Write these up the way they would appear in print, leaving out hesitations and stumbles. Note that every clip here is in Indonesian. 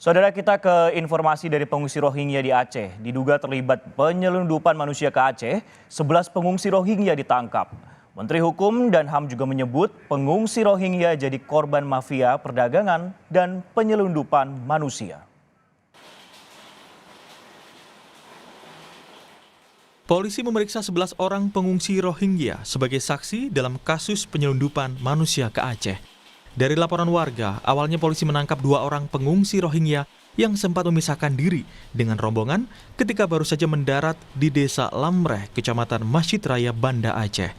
Saudara, kita ke informasi dari pengungsi Rohingya di Aceh. Diduga terlibat penyelundupan manusia ke Aceh, 11 pengungsi Rohingya ditangkap. Menteri Hukum dan HAM juga menyebut pengungsi Rohingya jadi korban mafia perdagangan dan penyelundupan manusia. Polisi memeriksa 11 orang pengungsi Rohingya sebagai saksi dalam kasus penyelundupan manusia ke Aceh. Dari laporan warga, awalnya polisi menangkap 2 orang pengungsi Rohingya yang sempat memisahkan diri dengan rombongan ketika baru saja mendarat di Desa Lamreh, Kecamatan Masjid Raya, Banda Aceh.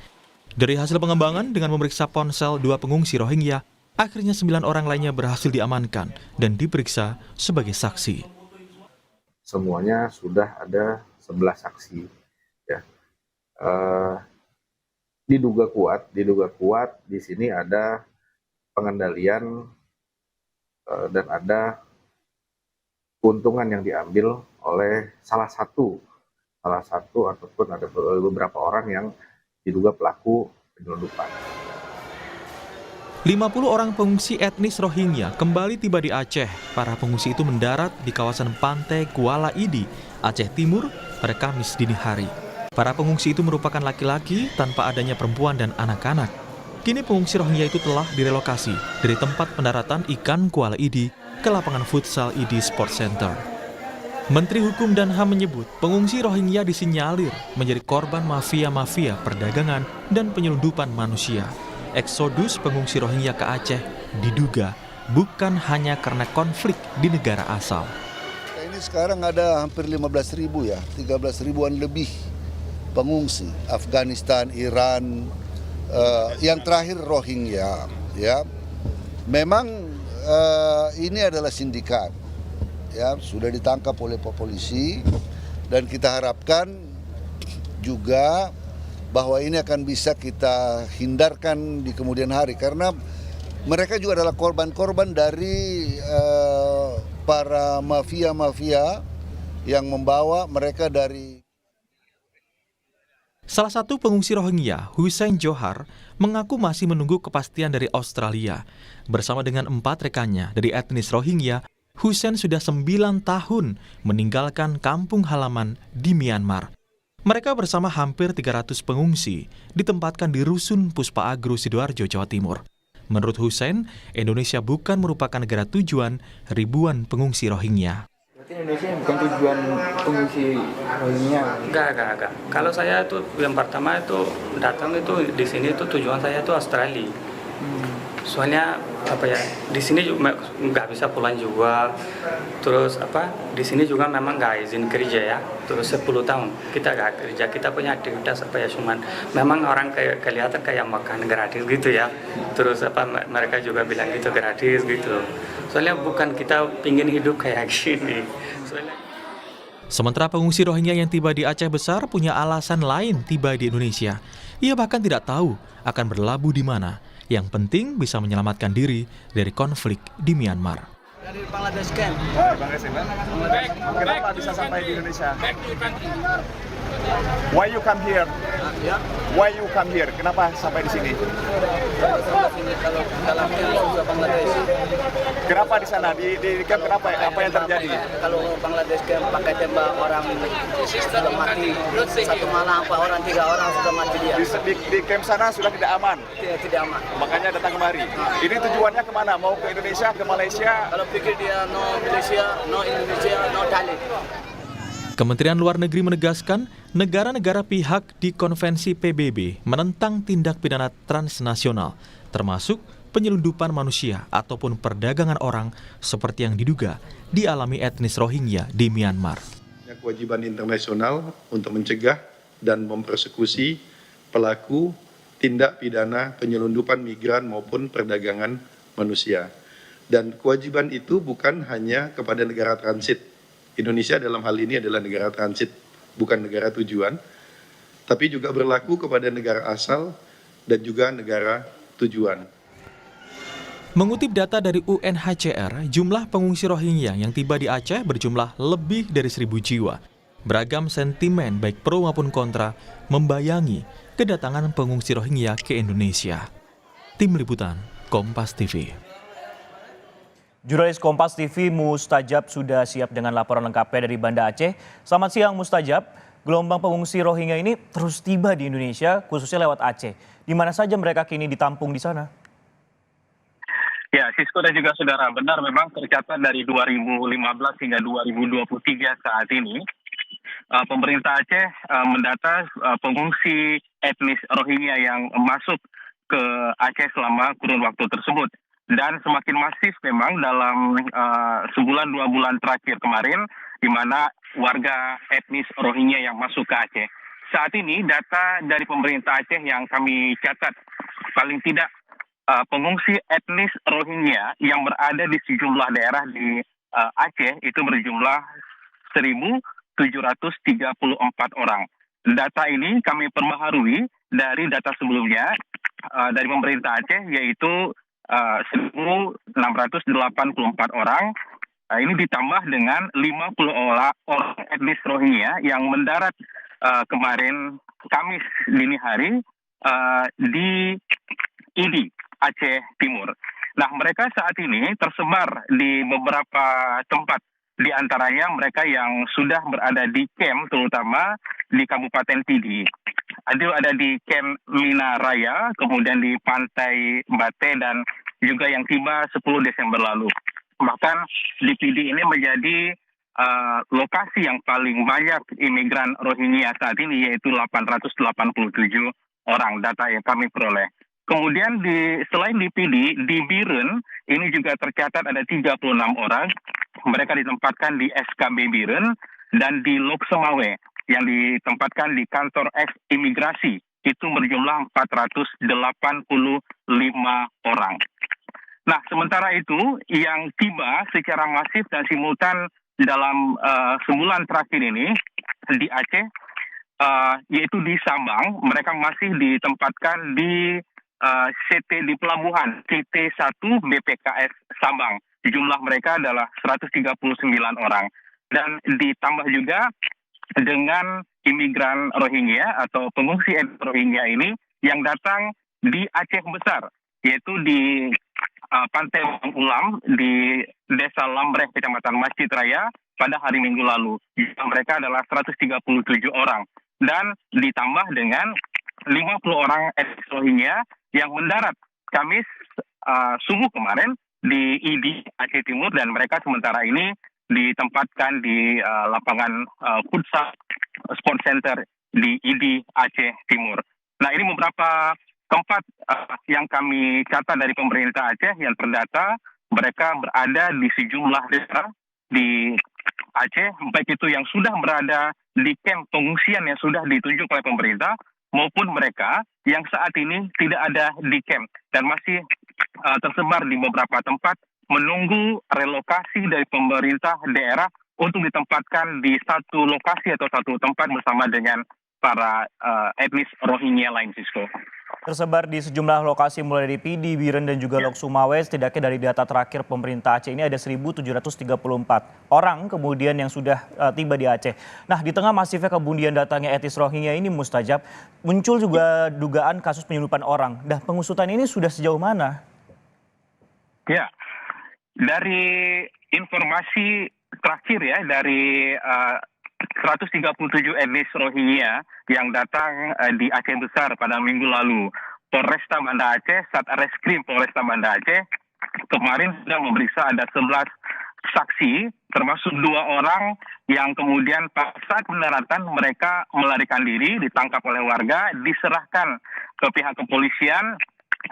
Dari hasil pengembangan dengan memeriksa ponsel 2 pengungsi Rohingya, akhirnya 9 orang lainnya berhasil diamankan dan diperiksa sebagai saksi. Semuanya sudah ada 11 saksi. Ya. Diduga kuat di sini ada pengendalian dan ada keuntungan yang diambil oleh salah satu ataupun ada beberapa orang yang diduga pelaku penyelundupan. 50 orang pengungsi etnis Rohingya kembali tiba di Aceh. Para pengungsi itu mendarat di kawasan pantai Kuala Idi, Aceh Timur pada Kamis dini hari. Para pengungsi itu merupakan laki-laki tanpa adanya perempuan dan anak-anak. Kini pengungsi Rohingya itu telah direlokasi dari tempat pendaratan ikan Kuala Idi ke lapangan futsal Idi Sport Center. Menteri Hukum dan HAM menyebut pengungsi Rohingya disinyalir menjadi korban mafia-mafia perdagangan dan penyelundupan manusia. Eksodus pengungsi Rohingya ke Aceh diduga bukan hanya karena konflik di negara asal. Ini sekarang ada hampir 15.000 ya, 13.000-an lebih pengungsi Afghanistan, Iran, yang terakhir Rohingya. Ya, memang ini adalah sindikat. Ya, sudah ditangkap oleh polisi dan kita harapkan juga bahwa ini akan bisa kita hindarkan di kemudian hari karena mereka juga adalah korban-korban dari para mafia-mafia yang membawa mereka dari. Salah satu pengungsi Rohingya, Hussein Johar, mengaku masih menunggu kepastian dari Australia. Bersama dengan 4 rekannya dari etnis Rohingya, Hussein sudah 9 tahun meninggalkan kampung halaman di Myanmar. Mereka bersama hampir 300 pengungsi ditempatkan di Rusun Puspa Agro, Sidoarjo, Jawa Timur. Menurut Hussein, Indonesia bukan merupakan negara tujuan ribuan pengungsi Rohingya. Berarti Indonesia bukan tujuan pengungsi Rohingya? Enggak. Kalau saya itu yang pertama itu datang itu di sini itu tujuan saya itu Australia. Soalnya di sini juga nggak bisa pulang juga. Terus di sini juga memang nggak izin kerja ya. Terus 10 tahun kita nggak kerja, kita punya aktivitas cuman memang orang kelihatan kayak makan gratis gitu ya. Terus mereka juga bilang gitu gratis gitu. Soalnya bukan kita pingin hidup kayak gini. Sementara pengungsi Rohingya yang tiba di Aceh Besar punya alasan lain tiba di Indonesia. Ia bahkan tidak tahu akan berlabuh di mana. Yang penting bisa menyelamatkan diri dari konflik di Myanmar. Dari Bangladesh camp. Kenapa bisa sampai di Indonesia? Why you come here? Why you come here? Kenapa sampai di sini? Kalau dalam camp Bangladesh. Kenapa di sana? Di camp kenapa? Apa yang terjadi? Kalau Bangladesh camp pakai tembak orang sudah mati. 1 malam 3 orang sudah mati dia. Di camp sana sudah tidak aman. Tidak aman. Makanya datang kemari. Ini tujuannya kemana? Mau ke Indonesia, ke Malaysia? Kalau pikir dia no Malaysia, no Indonesia, no Thailand. Kementerian Luar Negeri menegaskan negara-negara pihak di Konvensi PBB menentang tindak pidana transnasional, termasuk penyelundupan manusia ataupun perdagangan orang seperti yang diduga dialami etnis Rohingya di Myanmar. Kewajiban internasional untuk mencegah dan mempersekusi pelaku tindak pidana penyelundupan migran maupun perdagangan manusia. Dan kewajiban itu bukan hanya kepada negara transit. Indonesia dalam hal ini adalah negara transit, bukan negara tujuan, tapi juga berlaku kepada negara asal dan juga negara tujuan. Mengutip data dari UNHCR, jumlah pengungsi Rohingya yang tiba di Aceh berjumlah lebih dari 1.000 jiwa. Beragam sentimen baik pro maupun kontra membayangi kedatangan pengungsi Rohingya ke Indonesia. Tim Liputan, Kompas TV. Jurnalis Kompas TV Mustajab sudah siap dengan laporan lengkapnya dari Banda Aceh. Selamat siang Mustajab, gelombang pengungsi Rohingya ini terus tiba di Indonesia khususnya lewat Aceh. Di mana saja mereka kini ditampung di sana? Ya, Sisko dan juga saudara, benar memang tercatat dari 2015 hingga 2023 saat ini, pemerintah Aceh mendata pengungsi etnis Rohingya yang masuk ke Aceh selama kurun waktu tersebut. Dan semakin masif memang dalam sebulan 2 bulan terakhir kemarin, di mana warga etnis Rohingya yang masuk ke Aceh. Saat ini data dari pemerintah Aceh yang kami catat, paling tidak pengungsi etnis Rohingya yang berada di sejumlah daerah di Aceh itu berjumlah 1.734 orang. Data ini kami perbaharui dari data sebelumnya dari pemerintah Aceh, yaitu 1.684 orang. Ini ditambah dengan 50 orang etnis Rohingya yang mendarat kemarin Kamis dini hari di IDI Aceh Timur. Nah, mereka saat ini tersebar di beberapa tempat. Di antaranya mereka yang sudah berada di camp, terutama di Kabupaten Pidi. Ada di camp Mina Raya, kemudian di Pantai Bate, dan juga yang tiba 10 Desember lalu. Bahkan di Pidi ini menjadi lokasi yang paling banyak imigran Rohingya saat ini, yaitu 887 orang, data yang kami peroleh. Kemudian selain di Pidi, di Biren ini juga tercatat ada 36 orang. Mereka ditempatkan di SKB Biren, dan di Lok Semawe yang ditempatkan di kantor imigrasi itu berjumlah 485 orang. Nah, sementara itu yang tiba secara masif dan simultan dalam sebulan terakhir ini di Aceh, yaitu di Sabang, mereka masih ditempatkan di CT di pelabuhan CT1 BPKS Sabang. Jumlah mereka adalah 139 orang. Dan ditambah juga dengan imigran Rohingya atau pengungsi etnis Rohingya ini yang datang di Aceh Besar, yaitu di Pantai Ulam di Desa Lambreh, Kecamatan Masjid Raya pada hari Minggu lalu. Jumlah mereka adalah 137 orang. Dan ditambah dengan 50 orang etnis Rohingya yang mendarat Kamis subuh kemarin di IDI Aceh Timur, dan mereka sementara ini ditempatkan di lapangan futsal sport center di IDI Aceh Timur. Nah, ini beberapa tempat yang kami catat dari pemerintah Aceh yang terdata mereka berada di sejumlah daerah di Aceh, baik itu yang sudah berada di kamp pengungsian yang sudah ditunjuk oleh pemerintah, maupun mereka yang saat ini tidak ada di camp dan masih tersebar di beberapa tempat menunggu relokasi dari pemerintah daerah untuk ditempatkan di satu lokasi atau satu tempat bersama dengan para etnis Rohingya lain, Sisko. Tersebar di sejumlah lokasi mulai dari Pidi, Biren, dan juga Lok Semawe. Setidaknya dari data terakhir pemerintah Aceh ini ada 1.734 orang kemudian yang sudah tiba di Aceh. Nah, di tengah masifnya kemudian datangnya etnis Rohingya ini, Mustajab, muncul juga dugaan kasus penyelundupan orang. Nah, pengusutan ini sudah sejauh mana? Ya, dari informasi terakhir ya, dari 137 etnis Rohingya yang datang di Aceh Besar pada minggu lalu. Polresta Banda Aceh, Satreskrim Polresta Banda Aceh, kemarin sudah memeriksa ada 11 saksi, termasuk 2 orang yang kemudian pada saat pendaratan mereka melarikan diri, ditangkap oleh warga, diserahkan ke pihak kepolisian,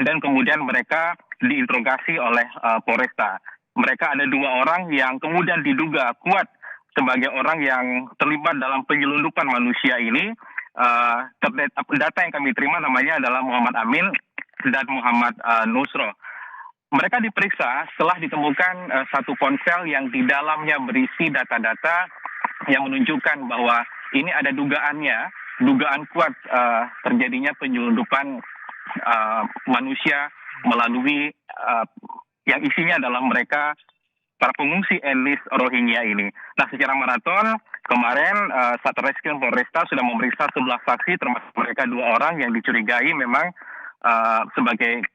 dan kemudian mereka diinterogasi oleh Polresta. Mereka ada 2 orang yang kemudian diduga kuat sebagai orang yang terlibat dalam penyelundupan manusia ini. Data yang kami terima namanya adalah Muhammad Amin dan Muhammad Nusro. Mereka diperiksa setelah ditemukan satu ponsel yang di dalamnya berisi data-data yang menunjukkan bahwa ini ada dugaan kuat terjadinya penyelundupan manusia melalui yang isinya adalah mereka para pengungsi etnis Rohingya ini. Nah, secara maraton kemarin Satreskrim Polresta sudah memeriksa 11 saksi, termasuk mereka 2 orang yang dicurigai memang sebagai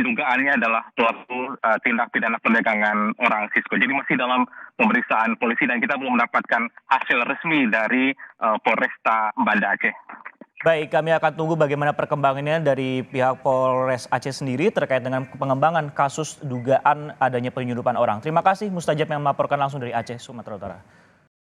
dugaannya adalah pelaku tindak pidana perdagangan orang Cisco. Jadi masih dalam pemeriksaan polisi dan kita belum mendapatkan hasil resmi dari Polresta Banda Aceh. Baik, kami akan tunggu bagaimana perkembangannya dari pihak Polres Aceh sendiri terkait dengan pengembangan kasus dugaan adanya penyelundupan orang. Terima kasih Mustajab yang melaporkan langsung dari Aceh, Sumatera Utara.